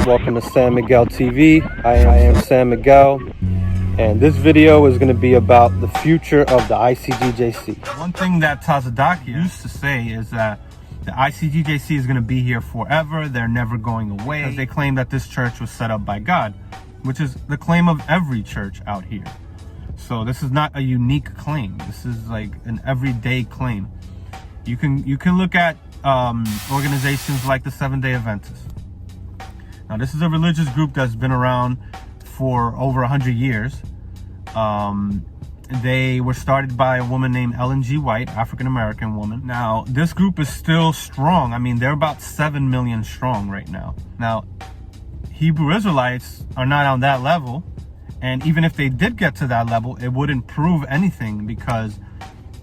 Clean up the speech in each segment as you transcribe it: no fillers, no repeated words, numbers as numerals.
Welcome to San Miguel TV. I am San Miguel, and this video is going to be about the future of the ICGJC. One thing that Tazadaqyah used to say is that the ICGJC is going to be here forever. They're never going away. Because they claim that this church was set up by God, which is the claim of every church out here. So this is not a unique claim. This is like an everyday claim. You can look at organizations like the Seventh-Day Adventist. Now, this is a religious group that's been around for over 100 years. They were started by a woman named Ellen G. White, African-American woman. Now, this group is still strong. I mean, they're about 7 million strong right now. Now, Hebrew Israelites are not on that level. And even if they did get to that level, it wouldn't prove anything because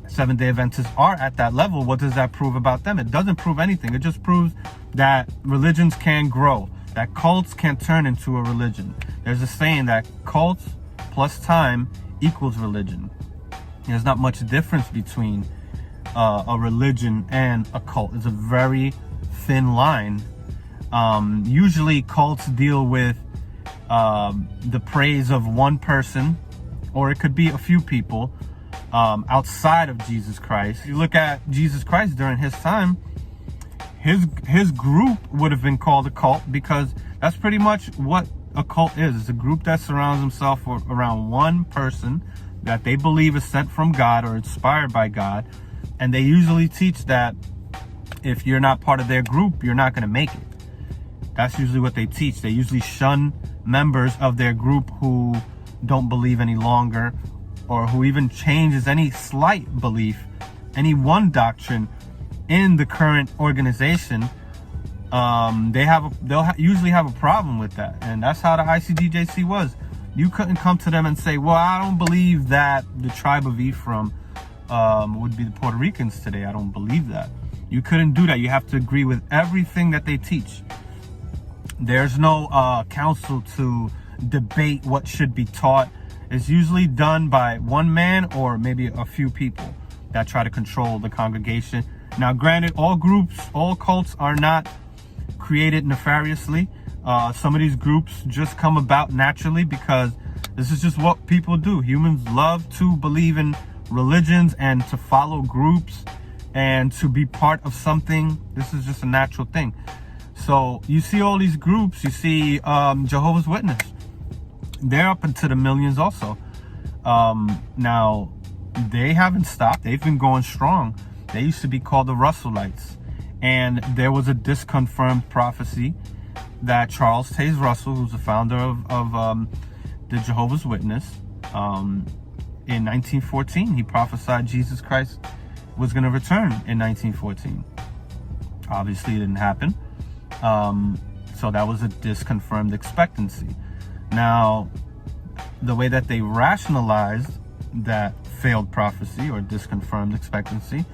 Seventh-Day Adventists are at that level. What does that prove about them? It doesn't prove anything. It just proves that religions can grow, that cults can turn into a religion. There's a saying that cults plus time equals religion. There's not much difference between a religion and a cult. It's a very thin line. Usually cults deal with the praise of one person, or it could be a few people outside of Jesus Christ. You look at Jesus Christ during his time, his group would have been called a cult, because that's pretty much what a cult is. It's a group that surrounds himself around one person that they believe is sent from God or inspired by God. And they usually teach that if you're not part of their group, you're not going to make it. That's usually what they teach. They usually shun members of their group who don't believe any longer, or who even changes any slight belief, any one doctrine in the current organization. They'll usually have a problem with that. And that's how the ICGJC was. You couldn't come to them and say, well, I don't believe that the tribe of Ephraim would be the Puerto Ricans today. I don't believe that. You couldn't do that. You have to agree with everything that they teach. There's no council to debate what should be taught. It's usually done by one man or maybe a few people that try to control the congregation. Now, granted, all groups, all cults are not created nefariously. Some of these groups just come about naturally because this is just what people do. Humans love to believe in religions and to follow groups and to be part of something. This is just a natural thing. So you see all these groups. You see Jehovah's Witnesses. They're up into the millions also. Now, they haven't stopped. They've been going strong. They used to be called the Russellites. And there was a disconfirmed prophecy that Charles Taze Russell, who's the founder of the Jehovah's Witness, in 1914, he prophesied Jesus Christ was going to return in 1914. Obviously, it didn't happen. So that was a disconfirmed expectancy. Now, the way that they rationalized that failed prophecy or disconfirmed expectancy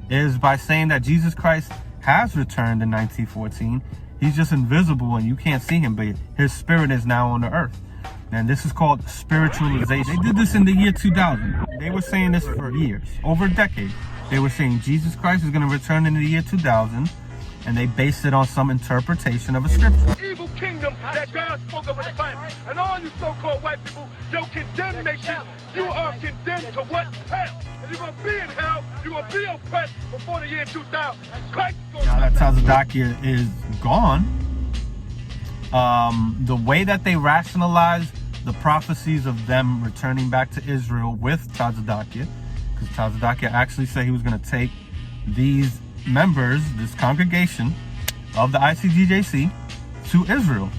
is by saying that Jesus Christ has returned in 1914. He's just invisible and you can't see him, but his spirit is now on the earth. And this is called spiritualization. They did this in the year 2000. They were saying this for years, over a decade. They were saying Jesus Christ is going to return in the year 2000. And they based it on some interpretation of a scripture. Evil kingdom that God spoke of in the Bible. And all you so-called white people, your condemnation, you are condemned to what? Hell. And you're going to be in hell, you're going to be oppressed before the year 2000. Christ is going to... Now that Tazadaqyah is gone, the way that they rationalize the prophecies of them returning back to Israel with Tazadaqyah, because Tazadaqyah actually said he was going to take these members, this congregation of the ICGJC, to Israel.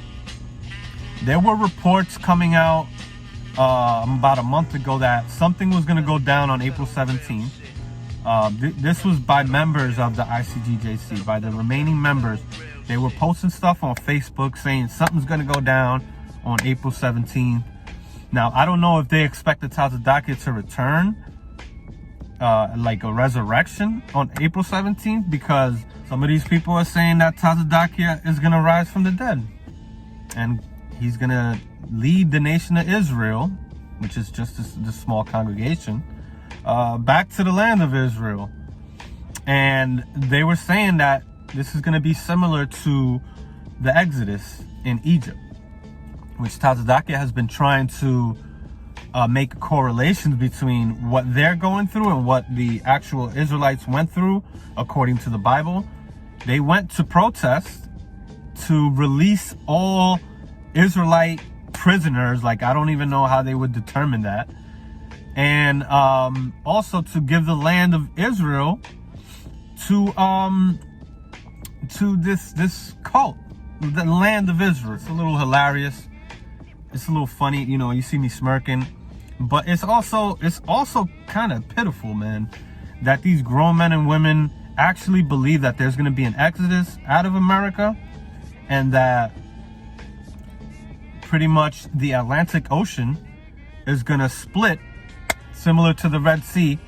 There were reports coming out about a month ago that something was going to go down on April 17th. This was by members of the ICGJC, by the remaining members. They were posting stuff on Facebook saying something's going to go down on April 17th. Now, I don't know if they expected Tazadaqyah to return, like a resurrection on April 17th, because some of these people are saying that Tazadaqyah is going to rise from the dead and he's going to lead the nation of Israel, which is just this small congregation, back to the land of Israel. And they were saying that this is going to be similar to the Exodus in Egypt, which Tazadaqyah has been trying to make correlations between what they're going through and what the actual Israelites went through according to the Bible. They went to protest to release all Israelite prisoners. Like, I don't even know how they would determine that. And also to give the land of Israel to this cult, the land of Israel. It's a little hilarious. It's a little funny, you know, you see me smirking, but it's also kind of pitiful, man, that these grown men and women actually believe that there's going to be an exodus out of America, and that pretty much the Atlantic Ocean is going to split, similar to the Red Sea,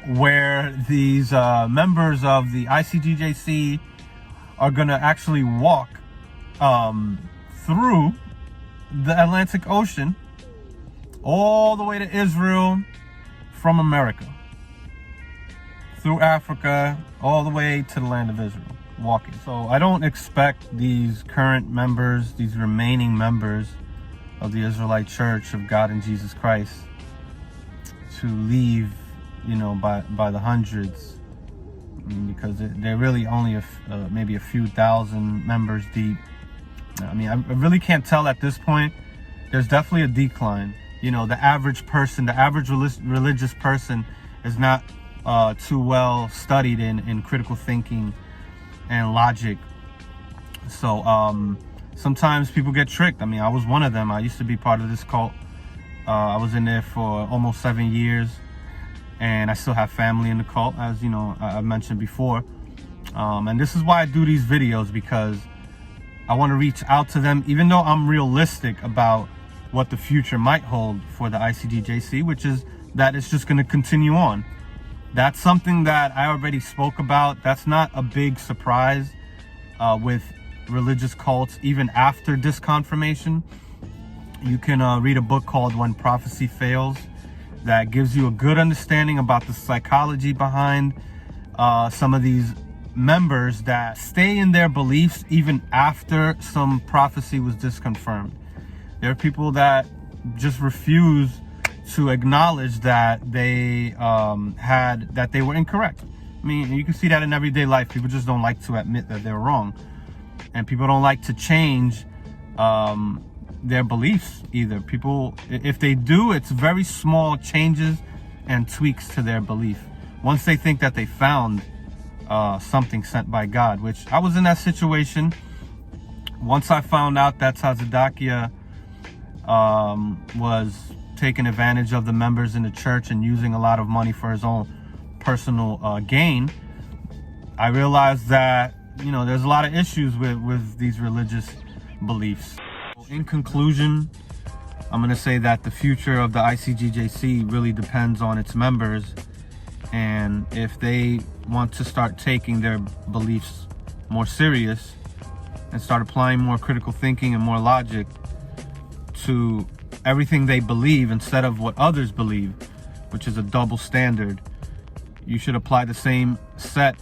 where these members of the ICGJC are going to actually walk through the Atlantic Ocean all the way to Israel from America, through Africa, all the way to the land of Israel, walking. So I don't expect these current members, these remaining members of the Israelite Church of God in Jesus Christ, to leave, you know, by the hundreds. I mean, because they're really only maybe a few thousand members deep. I mean, I really can't tell at this point. There's definitely a decline. You know, the average person, the average religious person is not too well studied in critical thinking and logic. So sometimes people get tricked. I mean, I was one of them. I used to be part of this cult. I was in there for almost 7 years, and I still have family in the cult, as you know, I mentioned before. And this is why I do these videos, because I want to reach out to them, even though I'm realistic about what the future might hold for the ICGJC, which is that it's just going to continue on. That's something that I already spoke about. That's not a big surprise with religious cults, even after disconfirmation. You can read a book called When Prophecy Fails, that gives you a good understanding about the psychology behind some of these members that stay in their beliefs even after some prophecy was disconfirmed. There are people that just refuse to acknowledge that they that they were incorrect. I mean, you can see that in everyday life. People just don't like to admit that they're wrong, and people don't like to change their beliefs either. People, if they do, it's very small changes and tweaks to their belief. Once they think that they found something sent by God, which I was in that situation. Once I found out that Tazadaqyah was taking advantage of the members in the church and using a lot of money for his own personal gain, I realized that, you know, there's a lot of issues with these religious beliefs. In conclusion, I'm going to say that the future of the ICGJC really depends on its members, and if they want to start taking their beliefs more serious and start applying more critical thinking and more logic to everything they believe instead of what others believe, which is a double standard, you should apply the same set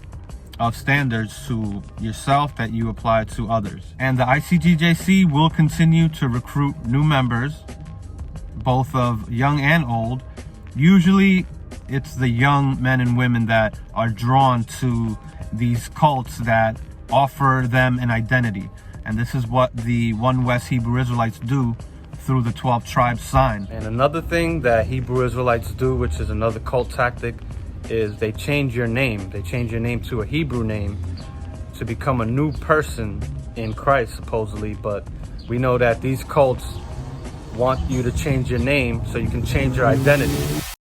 of standards to yourself that you apply to others. And the ICGJC will continue to recruit new members, both of young and old. Usually it's the young men and women that are drawn to these cults that offer them an identity. And this is what the One West Hebrew Israelites do through the 12 tribes sign. And another thing that Hebrew Israelites do, which is another cult tactic, is they change your name. They change your name to a Hebrew name to become a new person in Christ, supposedly. But we know that these cults want you to change your name so you can change your identity.